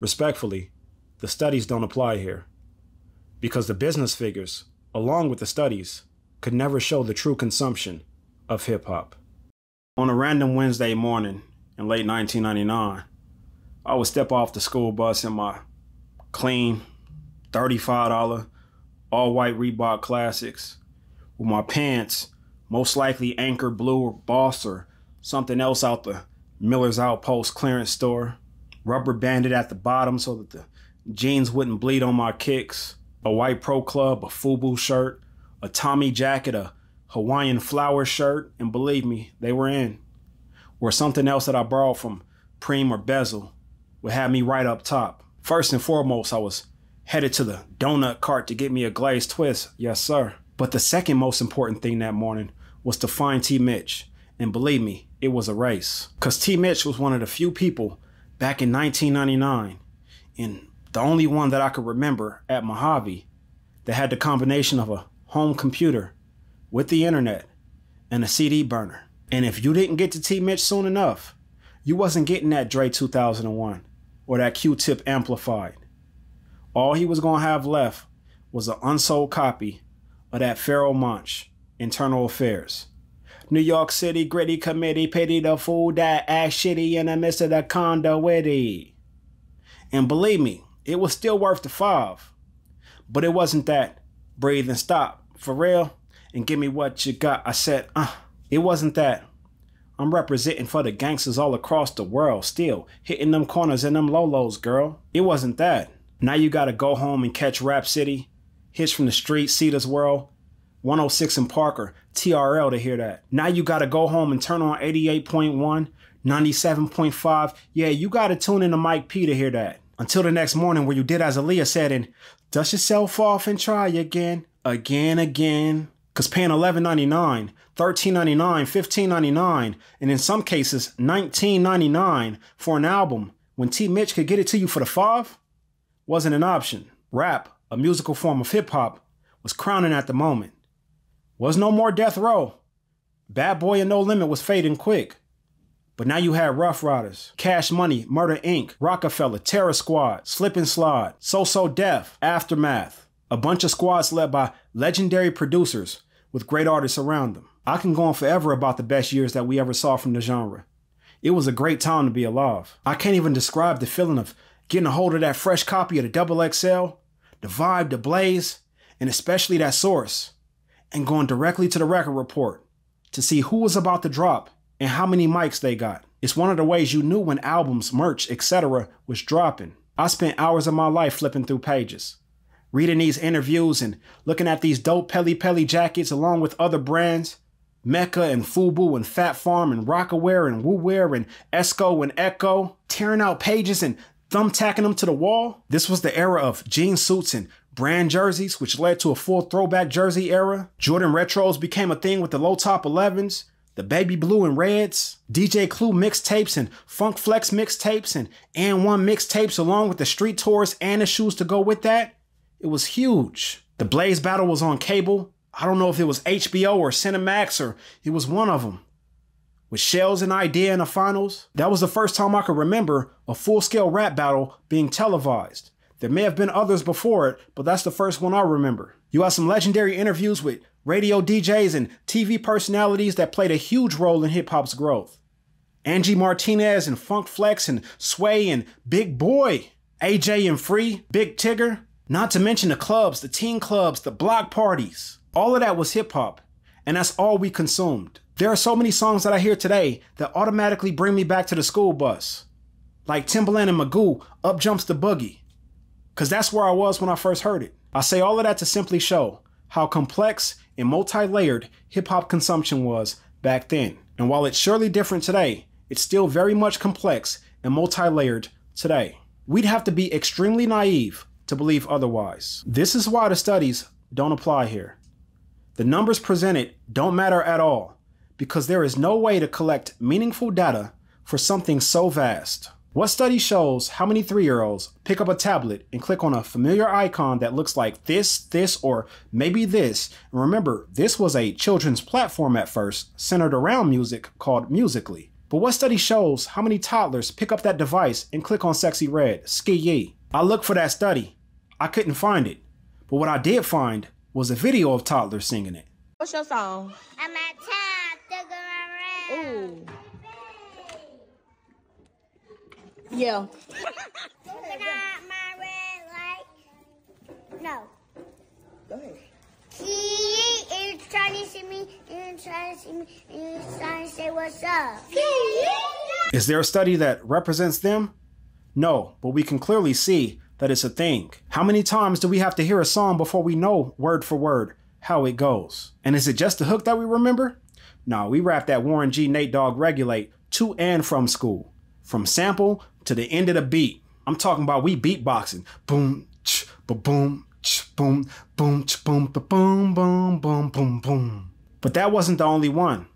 Respectfully, the studies don't apply here, because the business figures, along with the studies, could never show the true consumption of hip-hop. On a random Wednesday morning in late 1999, I would step off the school bus in my clean $35 all-white Reebok Classics with my pants most likely Anchor Blue or Boss or something else out the Miller's Outpost clearance store, rubber banded at the bottom so that the jeans wouldn't bleed on my kicks, a white Pro Club, a FUBU shirt, a Tommy jacket, a Hawaiian flower shirt, and believe me, they were in. Or something else that I borrowed from Preem or Bezel would have me right up top. First and foremost, I was headed to the donut cart to get me a glazed twist, yes sir. But the second most important thing that morning was to find T. Mitch. And believe me, it was a race. Cause T. Mitch was one of the few people back in 1999, and the only one that I could remember at Mojave that had the combination of a home computer with the internet and a CD burner. And if you didn't get to T. Mitch soon enough, you wasn't getting that Dre 2001 or that Q-Tip amplified. All he was gonna have left was an unsold copy of that Pharoah Monch, Internal Affairs. New York City gritty committee pity the fool that act shitty in the midst of the condo witty. And believe me, it was still worth the $5. But it wasn't that breathe and stop, for real, and give me what you got. I said, it wasn't that. I'm representing for the gangsters all across the world, still hitting them corners and them lolos, girl. It wasn't that. Now you gotta go home and catch Rap City, Hits from the Street, Cedars World, 106 in Parker, TRL to hear that. Now you gotta go home and turn on 88.1, 97.5. Yeah, you gotta tune in to Mike P to hear that. Until the next morning where you did as Aaliyah said and dust yourself off and try again. Cause paying $11.99, $13.99, $15.99, and in some cases $19.99 for an album when T. Mitch could get it to you for the $5 wasn't an option. Rap, a musical form of hip hop, was crowning at the moment. Was no more Death Row. Bad Boy and No Limit was fading quick. But now you had Rough Riders, Cash Money, Murder Inc., Rockefeller, Terror Squad, Slip and Slide, So Def, Aftermath. A bunch of squads led by legendary producers with great artists around them. I can go on forever about the best years that we ever saw from the genre. It was a great time to be alive. I can't even describe the feeling of getting a hold of that fresh copy of the XXL, the vibe, the blaze, and especially that Source, and going directly to the record report to see who was about to drop and how many mics they got. It's one of the ways you knew when albums, merch, etc. was dropping. I spent hours of my life flipping through pages, reading these interviews and looking at these dope Peli jackets along with other brands, Mecca and FUBU and Fat Farm and Rockaware and WooWear and Esco and Echo, tearing out pages and thumbtacking them to the wall. This was the era of jean suits and brand jerseys, which led to a full throwback jersey era. Jordan retros became a thing with the low top 11s, the baby blue and reds, DJ Clue mixtapes and Funk Flex mixtapes and One mixtapes along with the street tours and the shoes to go with that. It was huge. The Blaze battle was on cable. I don't know if it was HBO or Cinemax or it was one of them. With Shells and Idea in the finals, that was the first time I could remember a full-scale rap battle being televised. There may have been others before it, but that's the first one I remember. You had some legendary interviews with radio DJs and TV personalities that played a huge role in hip-hop's growth. Angie Martinez and Funk Flex and Sway and Big Boy, AJ and Free, Big Tigger, not to mention the clubs, the teen clubs, the block parties. All of that was hip-hop, and that's all we consumed. There are so many songs that I hear today that automatically bring me back to the school bus. Like Timbaland and Magoo, Up Jumps the Boogie. Cause that's where I was when I first heard it. I say all of that to simply show how complex and multi-layered hip-hop consumption was back then. And while it's surely different today, it's still very much complex and multi-layered today. We'd have to be extremely naive to believe otherwise. This is why the studies don't apply here. The numbers presented don't matter at all, because there is no way to collect meaningful data for something so vast. What study shows how many 3-year-olds pick up a tablet and click on a familiar icon that looks like this, or maybe this? And remember, this was a children's platform at first, centered around music called Musical.ly. But what study shows how many toddlers pick up that device and click on Sexy Red? Ski yee. I looked for that study. I couldn't find it. But what I did find was a video of toddlers singing it. What's your song? I'm a child, Ooh. Yeah. my red light. No. Go ahead. He is trying to see me, and trying to see me, and he's trying to say what's up. Is there a study that represents them? No, but we can clearly see that it's a thing. How many times do we have to hear a song before we know word for word how it goes? And is it just the hook that we remember? No, we rap that Warren G. Nate Dogg Regulate to and from school. From sample to the end of the beat. I'm talking about we beatboxing. Boom, ch, ba-boom, ch, boom, boom, ch, boom, ba-boom, boom, boom, boom, boom. But that wasn't the only one.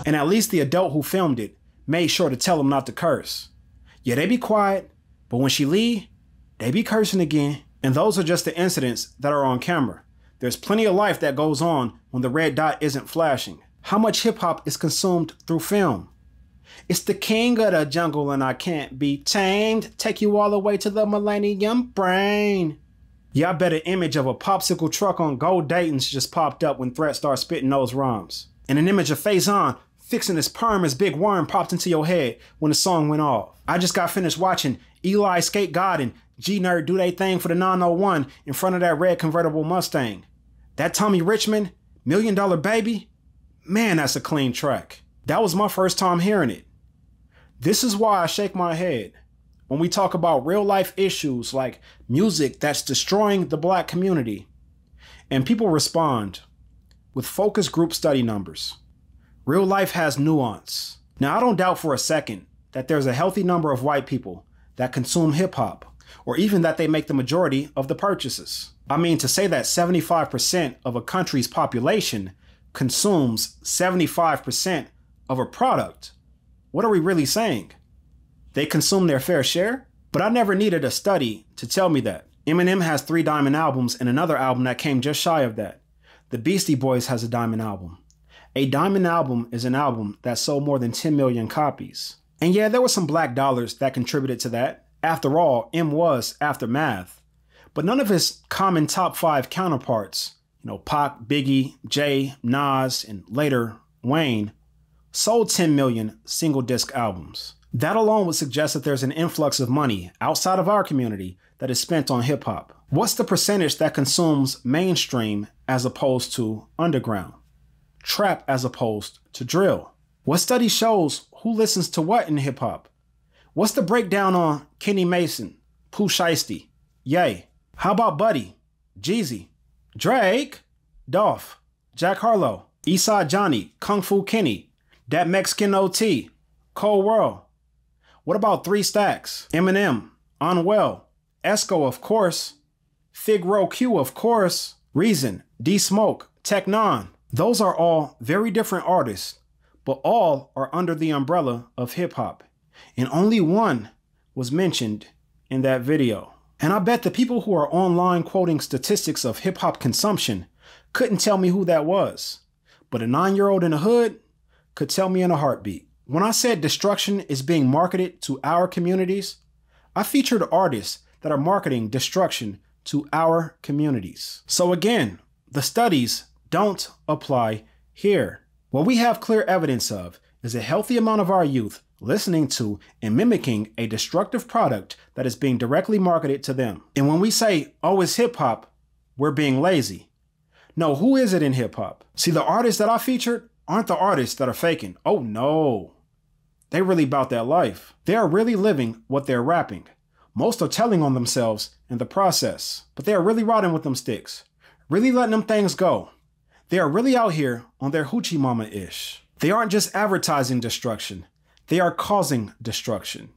And at least the adult who filmed it made sure to tell him not to curse. Yeah, they be quiet, but when she leave, they be cursing again. And those are just the incidents that are on camera. There's plenty of life that goes on when the red dot isn't flashing. How much hip hop is consumed through film? It's the king of the jungle and I can't be tamed. Take you all the way to the millennium brain. Yeah, I bet an image of a popsicle truck on Gold Dayton's just popped up when Threat started spitting those rhymes. And an image of Faison fixing his perm as Big Worm popped into your head when the song went off. I just got finished watching Eli Skate God and G-Nerd do they thing for the 901 in front of that red convertible Mustang. That Tommy Richmond, $1 Million Baby, man, that's a clean track. That was my first time hearing it. This is why I shake my head when we talk about real life issues like music that's destroying the black community. And people respond with focus group study numbers. Real life has nuance. Now, I don't doubt for a second that there's a healthy number of white people that consume hip hop, or even that they make the majority of the purchases. I mean, to say that 75% of a country's population consumes 75% of a product, what are we really saying? They consume their fair share? But I never needed a study to tell me that. Eminem has 3 diamond albums and another album that came just shy of that. The Beastie Boys has a diamond album. A diamond album is an album that sold more than 10 million copies. And yeah, there were some black dollars that contributed to that. After all, M was Aftermath. But none of his common top 5 counterparts, Pac, Biggie, Jay, Nas, and later Wayne, sold 10 million single disc albums. That alone would suggest that there's an influx of money outside of our community that is spent on hip hop. What's the percentage that consumes mainstream as opposed to underground? Trap as opposed to drill? What study shows who listens to what in hip hop? What's the breakdown on Kenny Mason, Pooh Shiesty, Ye? How about Buddy, Jeezy, Drake, Dolph, Jack Harlow, Eastside Johnny, Kung Fu Kenny, Dat Mexican OT, Cold World? What about 3 Stacks, Eminem, Unwell, Esco of course, Fig Row Q of course, Reason, D Smoke, Tech Nine? Those are all very different artists, but all are under the umbrella of hip hop. And only one was mentioned in that video. And I bet the people who are online quoting statistics of hip hop consumption couldn't tell me who that was. But a 9-year-old in the hood could tell me in a heartbeat. When I said destruction is being marketed to our communities, I featured artists that are marketing destruction to our communities. So again, the studies don't apply here. What we have clear evidence of is a healthy amount of our youth listening to and mimicking a destructive product that is being directly marketed to them. And when we say, oh, it's hip hop, we're being lazy. No, who is it in hip hop? See, the artists that I featured aren't the artists that are faking. Oh no, they really about that life. They are really living what they're rapping. Most are telling on themselves in the process, but they are really riding with them sticks, really letting them things go. They are really out here on their hoochie mama-ish. They aren't just advertising destruction. They are causing destruction.